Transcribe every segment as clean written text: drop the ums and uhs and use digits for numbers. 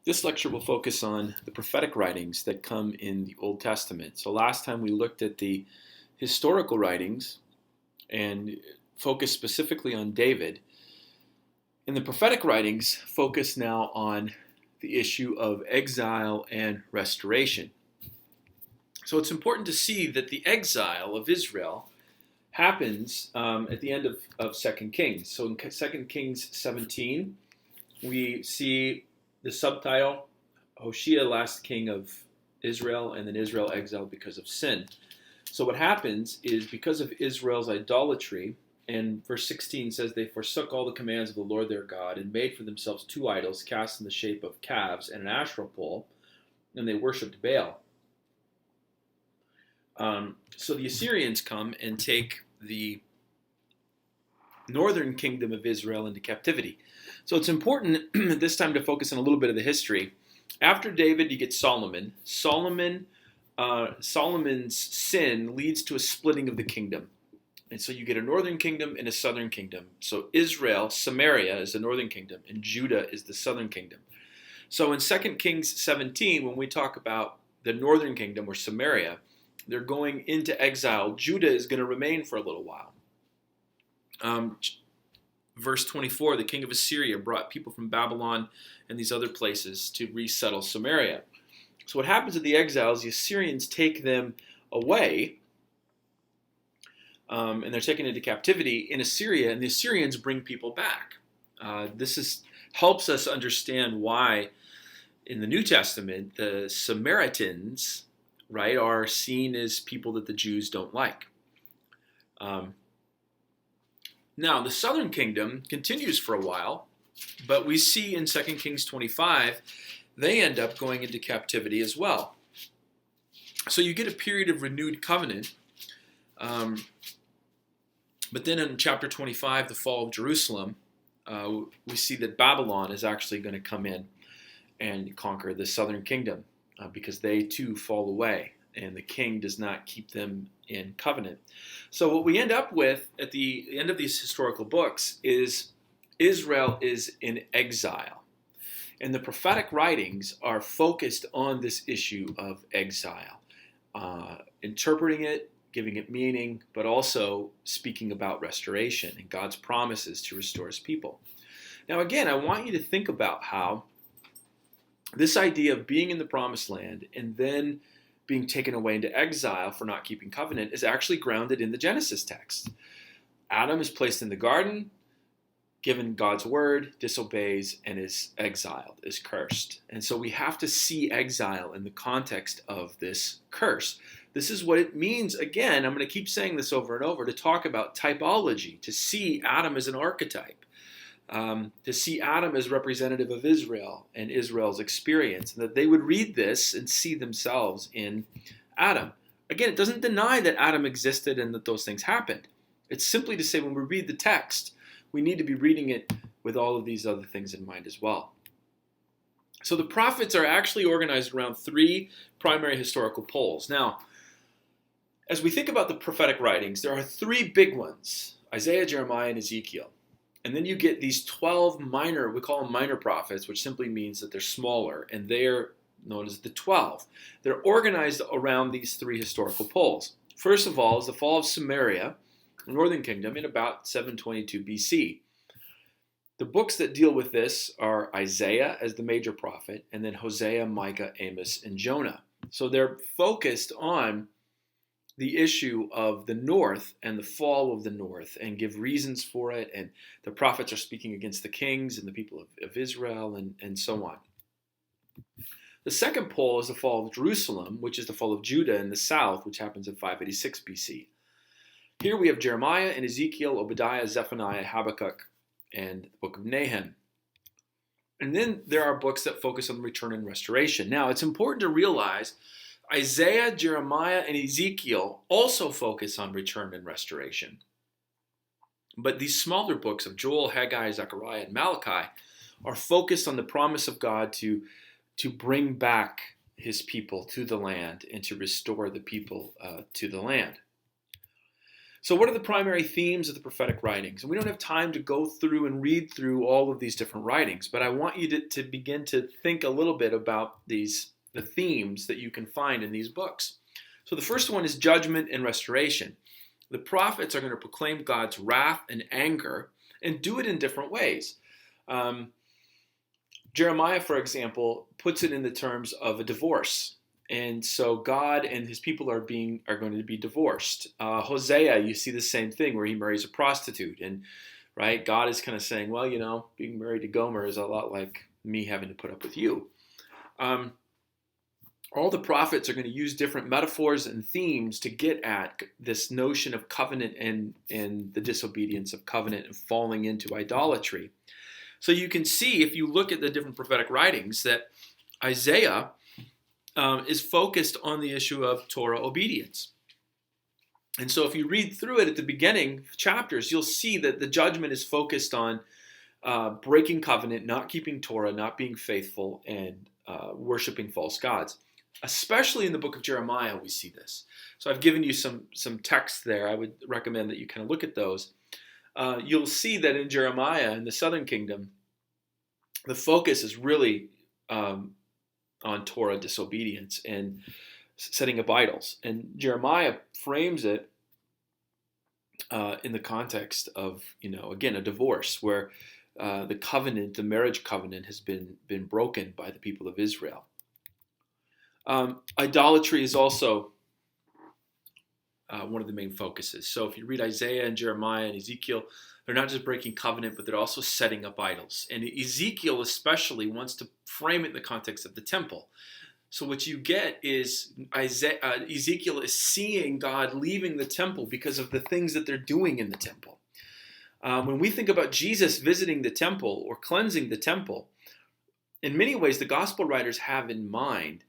This lecture will focus on the prophetic writings that come in the Old Testament. So last time we looked at the historical writings and focused specifically on David. And the prophetic writings focus now on the issue of exile and restoration. So it's important to see that the exile of Israel happens at the end of 2 Kings. So in 2 Kings 17, we see the subtitle, Hoshea, last king of Israel, and then Israel exiled because of sin. So what happens is because of Israel's idolatry, and verse 16 says they forsook all the commands of the Lord their God and made for themselves two idols cast in the shape of calves and an Asherah pole, and they worshipped Baal. So the Assyrians come and take the northern kingdom of Israel into captivity. So it's important at this time to focus on a little bit of the history. After David, you get Solomon. Solomon's sin leads to a splitting of the kingdom. And so you get a northern kingdom and a southern kingdom. So Israel, Samaria is the northern kingdom, and Judah is the southern kingdom. So in 2 Kings 17, when we talk about the northern kingdom or Samaria, they're going into exile. Judah is going to remain for a little while. Verse 24, the king of Assyria brought people from Babylon and these other places to resettle Samaria. So what happens at the exiles, the Assyrians take them away, and they're taken into captivity in Assyria, and the Assyrians bring people back. This helps us understand why in the New Testament the Samaritans, right, are seen as people that the Jews don't like. Now, the southern kingdom continues for a while, but we see in 2 Kings 25, they end up going into captivity as well. So you get a period of renewed covenant, but then in chapter 25, the fall of Jerusalem, we see that Babylon is actually going to come in and conquer the southern kingdom because they too fall away, and the king does not keep them in covenant. So what we end up with at the end of these historical books is Israel is in exile. And the prophetic writings are focused on this issue of exile, interpreting it, giving it meaning, but also speaking about restoration and God's promises to restore his people. Now again, I want you to think about how this idea of being in the promised land and then being taken away into exile for not keeping covenant is actually grounded in the Genesis text. Adam is placed in the garden, given God's word, disobeys, and is exiled, is cursed. And so we have to see exile in the context of this curse. This is what it means, again, I'm going to keep saying this over and over, to talk about typology, to see Adam as an archetype. To see Adam as representative of Israel and Israel's experience, and that they would read this and see themselves in Adam. Again, it doesn't deny that Adam existed and that those things happened. It's simply to say when we read the text, we need to be reading it with all of these other things in mind as well. So the prophets are actually organized around three primary historical poles. Now, as we think about the prophetic writings, there are three big ones: Isaiah, Jeremiah, and Ezekiel. And then you get these 12 minor, we call them minor prophets, which simply means that they're smaller, and they're known as the 12. They're organized around these three historical poles. First of all is the fall of Samaria, the northern kingdom, in about 722 BC. The books that deal with this are Isaiah as the major prophet, and then Hosea, Micah, Amos, and Jonah. So they're focused on the issue of the north and the fall of the north and give reasons for it. And the prophets are speaking against the kings and the people of Israel and so on. The second pole is the fall of Jerusalem, which is the fall of Judah in the south, which happens in 586 BC. Here we have Jeremiah and Ezekiel, Obadiah, Zephaniah, Habakkuk, and the book of Nahum. And then there are books that focus on return and restoration. Now, it's important to realize Isaiah, Jeremiah, and Ezekiel also focus on return and restoration. But these smaller books of Joel, Haggai, Zechariah, and Malachi are focused on the promise of God to bring back his people to the land and to restore the people to the land. So what are the primary themes of the prophetic writings? And we don't have time to go through and read through all of these different writings, but I want you to begin to think a little bit about the themes that you can find in these books. So the first one is judgment and restoration. The prophets are going to proclaim God's wrath and anger and do it in different ways. Jeremiah, for example, puts it in the terms of a divorce. And so God and his people are going to be divorced. Hosea, you see the same thing where he marries a prostitute. And right, God is kind of saying, well, being married to Gomer is a lot like me having to put up with you. All the prophets are going to use different metaphors and themes to get at this notion of covenant and the disobedience of covenant and falling into idolatry. So you can see, if you look at the different prophetic writings, that Isaiah is focused on the issue of Torah obedience. And so if you read through it at the beginning chapters, you'll see that the judgment is focused on breaking covenant, not keeping Torah, not being faithful, and worshiping false gods. Especially in the book of Jeremiah, we see this. So I've given you some texts there. I would recommend that you kind of look at those. You'll see that in Jeremiah, in the southern kingdom, the focus is really on Torah disobedience and setting up idols. And Jeremiah frames it in the context of, again, a divorce where the covenant, the marriage covenant, has been broken by the people of Israel. Idolatry is also one of the main focuses. So if you read Isaiah and Jeremiah and Ezekiel, they're not just breaking covenant, but they're also setting up idols. And Ezekiel especially wants to frame it in the context of the temple. So what you get is Ezekiel is seeing God leaving the temple because of the things that they're doing in the temple. When we think about Jesus visiting the temple or cleansing the temple, in many ways the gospel writers have in mind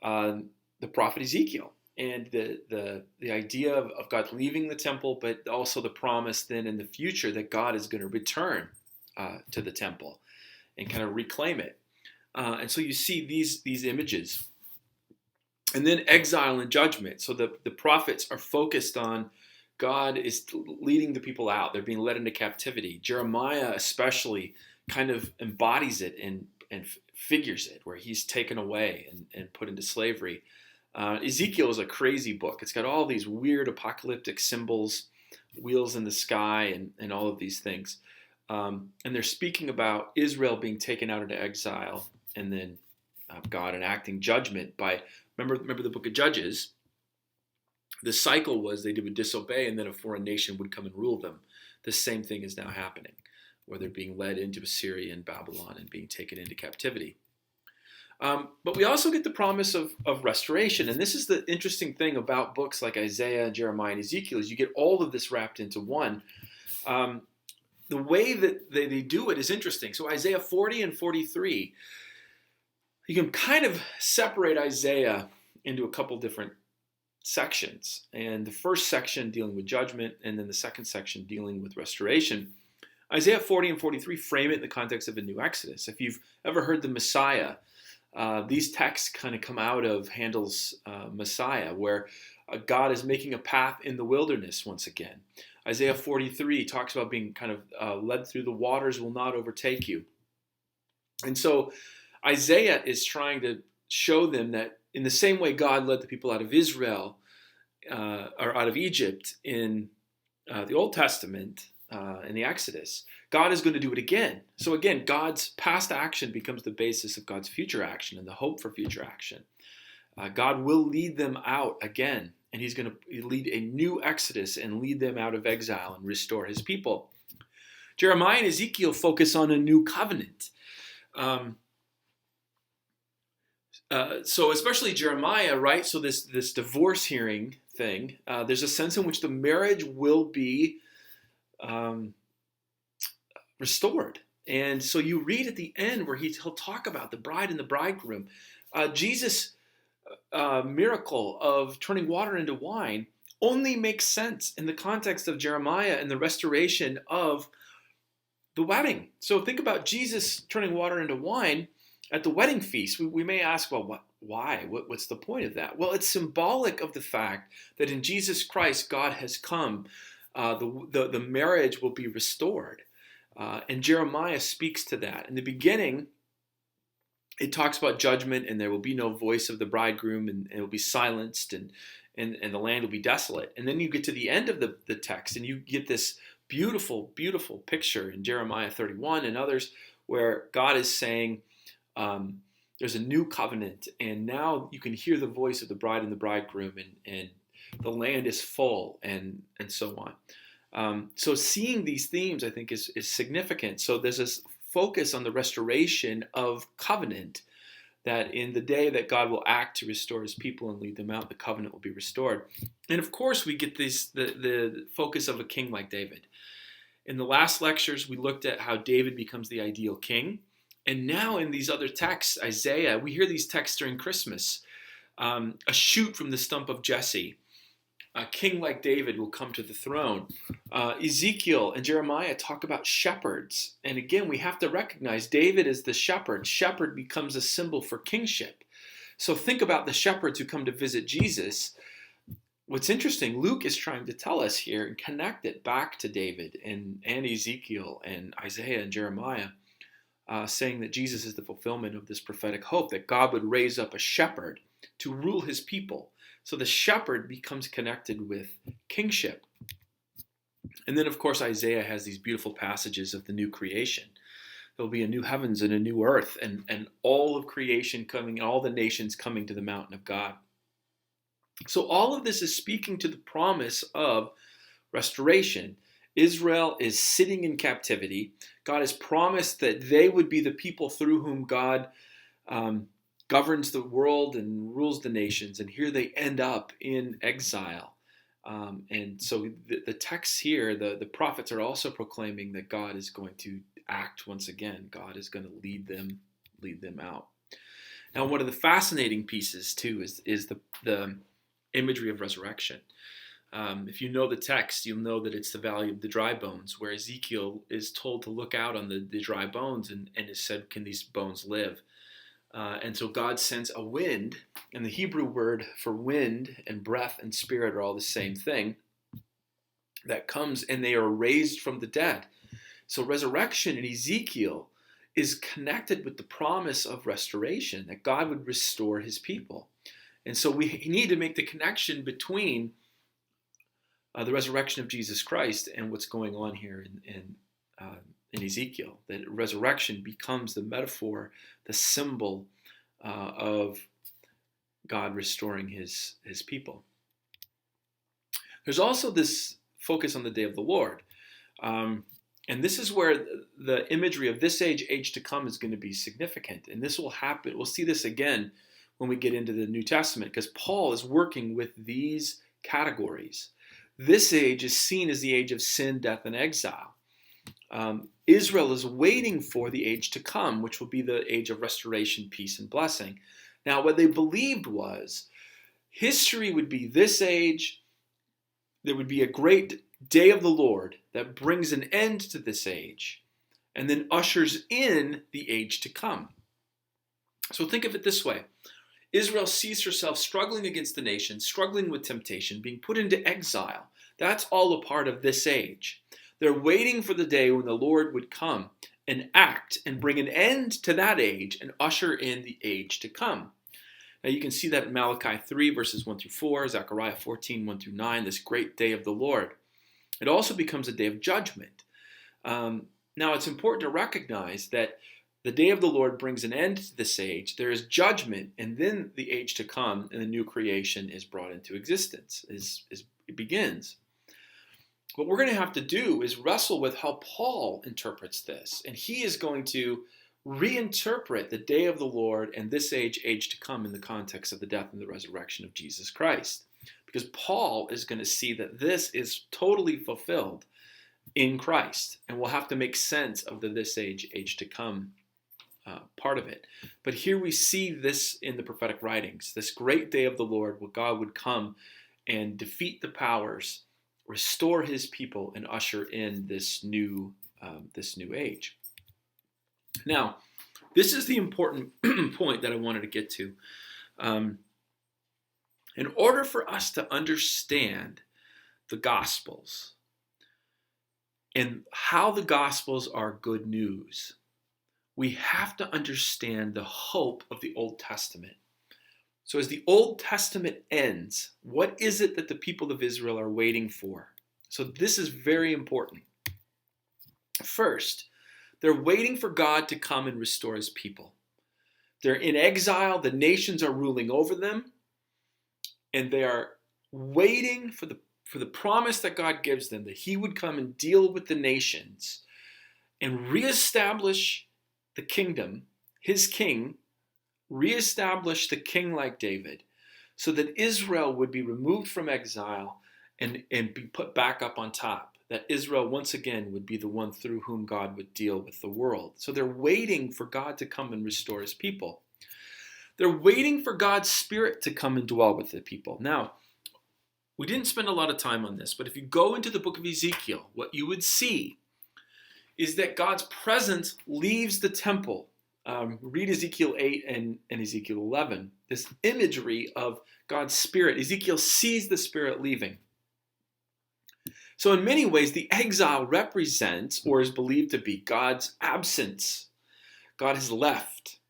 the prophet Ezekiel and the idea of God leaving the temple, but also the promise then in the future that God is going to return to the temple and kind of reclaim it. And so you see these images. And then exile and judgment. So the prophets are focused on God is leading the people out. They're being led into captivity. Jeremiah especially kind of embodies it and figures it, where he's taken away and put into slavery. Ezekiel is a crazy book. It's got all these weird apocalyptic symbols, wheels in the sky, and all of these things. And they're speaking about Israel being taken out into exile, and then God enacting judgment by, remember the book of Judges. The cycle was they would disobey, and then a foreign nation would come and rule them. The same thing is now happening, where they're being led into Assyria and Babylon and being taken into captivity. But we also get the promise of restoration. And this is the interesting thing about books like Isaiah, Jeremiah, and Ezekiel, is you get all of this wrapped into one. The way that they do it is interesting. So Isaiah 40 and 43, you can kind of separate Isaiah into a couple different sections. And the first section dealing with judgment, and then the second section dealing with restoration. Isaiah 40 and 43 frame it in the context of a new Exodus. If you've ever heard the Messiah, these texts kind of come out of Handel's Messiah, where God is making a path in the wilderness once again. Isaiah 43 talks about being kind of led through the waters will not overtake you. And so Isaiah is trying to show them that in the same way God led the people out of Israel, or out of Egypt in the Old Testament, in the Exodus, God is going to do it again. So again, God's past action becomes the basis of God's future action and the hope for future action. God will lead them out again, and he's going to lead a new Exodus and lead them out of exile and restore his people. Jeremiah and Ezekiel focus on a new covenant. So especially Jeremiah, right? So this divorce hearing thing, there's a sense in which the marriage will be restored. And so you read at the end where he'll talk about the bride and the bridegroom. Jesus' miracle of turning water into wine only makes sense in the context of Jeremiah and the restoration of the wedding. So think about Jesus turning water into wine at the wedding feast. We may ask, well, why? What's the point of that? Well, it's symbolic of the fact that in Jesus Christ, God has come the marriage will be restored. And Jeremiah speaks to that. In the beginning, it talks about judgment, and there will be no voice of the bridegroom, and it will be silenced, and the land will be desolate. And then you get to the end of the text, and you get this beautiful, beautiful picture in Jeremiah 31 and others where God is saying, there's a new covenant, and now you can hear the voice of the bride and the bridegroom, and the land is full, and so on. So seeing these themes, I think, is significant. So there's this focus on the restoration of covenant, that in the day that God will act to restore his people and lead them out, the covenant will be restored. And of course, we get the focus of a king like David. In the last lectures, we looked at how David becomes the ideal king. And now in these other texts, Isaiah, we hear these texts during Christmas. A shoot from the stump of Jesse. A king like David will come to the throne. Ezekiel and Jeremiah talk about shepherds. And again, we have to recognize David is the shepherd. Shepherd becomes a symbol for kingship. So think about the shepherds who come to visit Jesus. What's interesting, Luke is trying to tell us here and connect it back to David and Ezekiel and Isaiah and Jeremiah, saying that Jesus is the fulfillment of this prophetic hope, that God would raise up a shepherd to rule his people. So the shepherd becomes connected with kingship. And then, of course, Isaiah has these beautiful passages of the new creation. There will be a new heavens and a new earth, and all of creation coming, all the nations coming to the mountain of God. So all of this is speaking to the promise of restoration. Israel is sitting in captivity. God has promised that they would be the people through whom God governs the world and rules the nations, and here they end up in exile. And so the texts here, the prophets are also proclaiming that God is going to act once again. God is going to lead them out. Now, one of the fascinating pieces too is the imagery of resurrection. If you know the text, you'll know that it's the valley of the dry bones, where Ezekiel is told to look out on the dry bones, and is said, can these bones live? And so God sends a wind, and the Hebrew word for wind and breath and spirit are all the same thing, that comes, and they are raised from the dead. So resurrection in Ezekiel is connected with the promise of restoration, that God would restore his people. And so we need to make the connection between the resurrection of Jesus Christ and what's going on here in Ezekiel, that resurrection becomes the metaphor, the symbol of God restoring his people. There's also this focus on the day of the Lord. And this is where the imagery of this age to come, is going to be significant. And this will happen. We'll see this again when we get into the New Testament, because Paul is working with these categories. This age is seen as the age of sin, death, and exile. Israel is waiting for the age to come, which will be the age of restoration, peace, and blessing. Now, what they believed was history would be this age. There would be a great day of the Lord that brings an end to this age and then ushers in the age to come. So think of it this way. Israel sees herself struggling against the nations, struggling with temptation, being put into exile. That's all a part of this age. They're waiting for the day when the Lord would come and act and bring an end to that age and usher in the age to come. Now you can see that in Malachi 3, verses 1 through 4, Zechariah 14, 1 through 9, this great day of the Lord. It also becomes a day of judgment. Now it's important to recognize that the day of the Lord brings an end to this age. There is judgment, and then the age to come and the new creation is brought into existence, it begins. What we're going to have to do is wrestle with how Paul interprets this. And he is going to reinterpret the day of the Lord and this age to come, in the context of the death and the resurrection of Jesus Christ. Because Paul is going to see that this is totally fulfilled in Christ. And we'll have to make sense of the this age to come part of it. But here we see this in the prophetic writings, this great day of the Lord, where God would come and defeat the powers, restore his people, and usher in this new age. Now, this is the important point that I wanted to get to. In order for us to understand the Gospels, and how the Gospels are good news, we have to understand the hope of the Old Testament. So as the Old Testament ends, what is it that the people of Israel are waiting for? So this is very important. First, they're waiting for God to come and restore his people. They're in exile, the nations are ruling over them, and they are waiting for the promise that God gives them, that he would come and deal with the nations and reestablish the kingdom, his king, reestablish the king like David, so that Israel would be removed from exile and be put back up on top. That Israel once again would be the one through whom God would deal with the world. So they're waiting for God to come and restore his people. They're waiting for God's Spirit to come and dwell with the people. Now, we didn't spend a lot of time on this, but if you go into the book of Ezekiel, what you would see is that God's presence leaves the temple. Read Ezekiel 8 and Ezekiel 11. This imagery of God's Spirit. Ezekiel sees the Spirit leaving. So in many ways, the exile represents, or is believed to be, God's absence. God has left.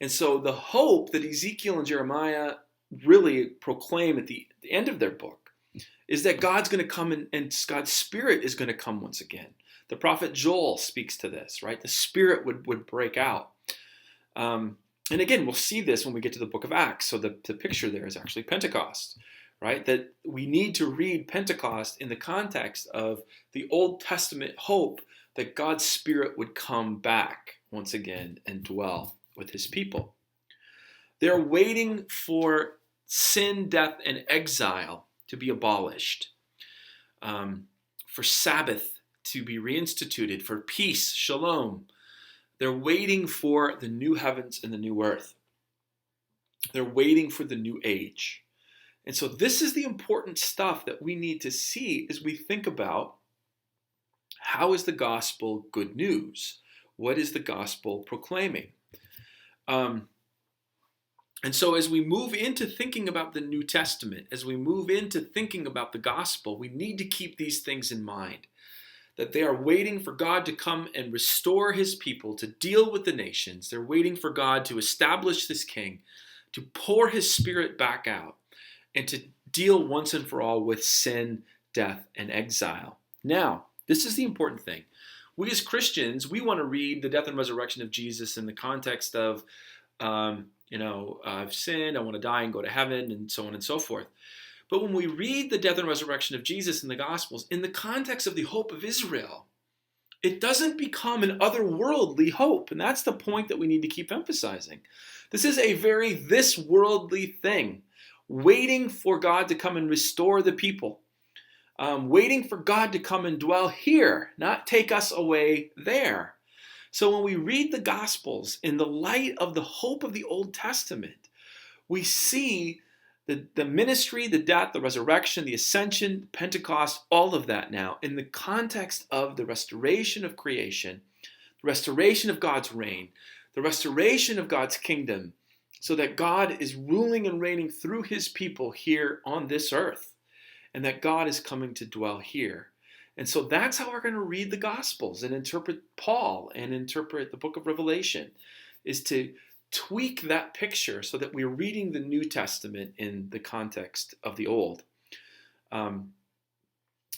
And so the hope that Ezekiel and Jeremiah really proclaim at the end of their book is that God's going to come and God's Spirit is going to come once again. The prophet Joel speaks to this, right? The Spirit would break out. And again, we'll see this when we get to the book of Acts. So the picture there is actually Pentecost, right? That we need to read Pentecost in the context of the Old Testament hope that God's Spirit would come back once again and dwell with his people. They're waiting for sin, death, and exile to be abolished, for Sabbath to be reinstituted, for peace, shalom. They're waiting for the new heavens and the new earth. They're waiting for the new age. And so this is the important stuff that we need to see as we think about how is the gospel good news? What is the gospel proclaiming? And so as we move into thinking about the New Testament, as we move into thinking about the gospel, we need to keep these things in mind. That they are waiting for God to come and restore his people, to deal with the nations. They're waiting for God to establish this king, to pour his Spirit back out, and to deal once and for all with sin, death, and exile. Now, this is the important thing. We as Christians, we want to read the death and resurrection of Jesus in the context of, I've sinned, I want to die and go to heaven, and so on and so forth. But when we read the death and resurrection of Jesus in the Gospels, in the context of the hope of Israel, it doesn't become an otherworldly hope. And that's the point that we need to keep emphasizing. This is a very this worldly thing, waiting for God to come and restore the people, waiting for God to come and dwell here, not take us away there. So when we read the Gospels in the light of the hope of the Old Testament, we see the ministry, the death, the resurrection, the ascension, Pentecost, all of that now in the context of the restoration of creation, the restoration of God's reign, the restoration of God's kingdom, so that God is ruling and reigning through his people here on this earth, and that God is coming to dwell here. And so that's how we're going to read the Gospels and interpret Paul and interpret the book of Revelation, is to tweak that picture so that we're reading the New Testament in the context of the Old.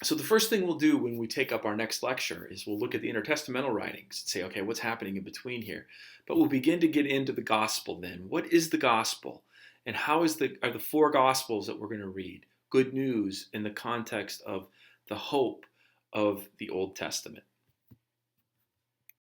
So the first thing we'll do when we take up our next lecture is we'll look at the intertestamental writings and say, okay, what's happening in between here? But we'll begin to get into the gospel then. What is the gospel? And how are the four gospels that we're going to read good news in the context of the hope of the Old Testament?